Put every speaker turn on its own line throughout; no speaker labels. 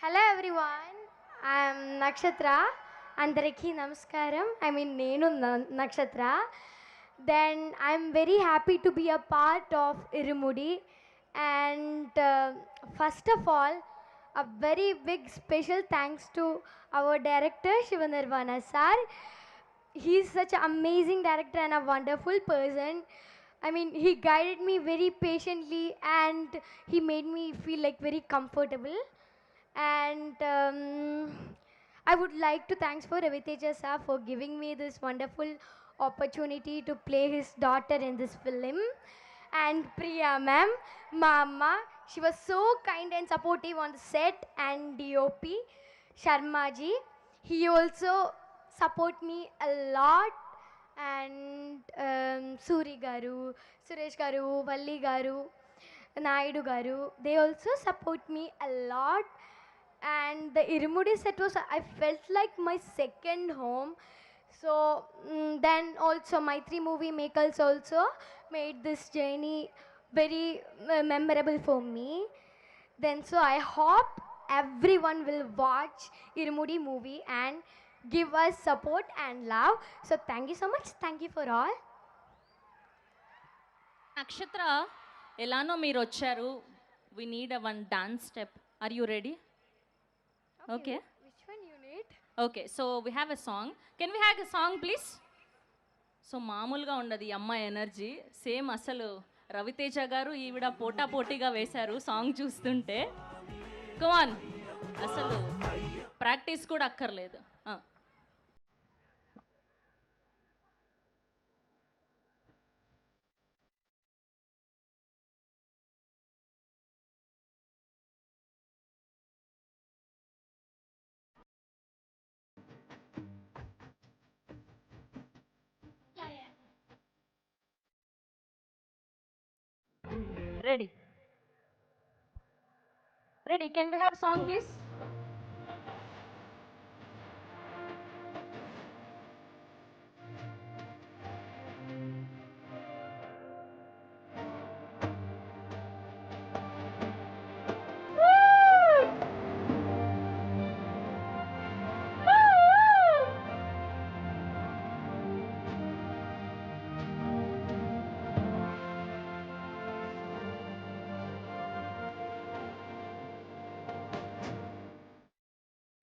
Hello everyone, I'm Nakshatra. Andariki Namaskaram. I mean, Nenu Nakshatra. Then I'm very happy to be a part of Irumudi. And first of all, a very big special thanks to our director Shivanirvana sir. He's such an amazing director and a wonderful person. I mean, he guided me very patiently and he made me feel like very comfortable. And I would like to thanks for Raviteja sir for giving me this wonderful opportunity to play his daughter in this film. And Priya ma'am, Mama, she was so kind and supportive on the set, and DOP, Sharma ji, he also support me a lot. And Suri garu, Suresh garu, Valli garu, Naidu garu, they also support me a lot. And the Irumudi set was, I felt like my second home. So then also my three movie makers also made this journey very memorable for me. Then so I hope everyone will watch Irumudi movie and give us support and love. So thank you so much. Thank you for all.
నక్షత్ర ఎలానో మీరు వచ్చారు we need a one dance step are you ready okay
Which one you need?
Okay so we have a song can we have a song please so మామూలుగా ఉండదు ఈ అమ్మాయి energy same అసలు రవితేజ గారు ఈవిడ పోటా పోటీగా వేశారు సాంగ్ చూస్తుంటే కమాన్ అసలు ప్రాక్టీస్ కూడా అక్కర్లేదు ready ready can we have song please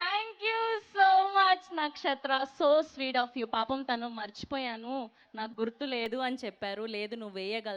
thank you so much నక్షత్ర సో స్వీట్ ఆఫ్ యూ పాపం తను మర్చిపోయాను నాకు గుర్తు లేదు అని చెప్పారు లేదు నువ్వు వేయగలవు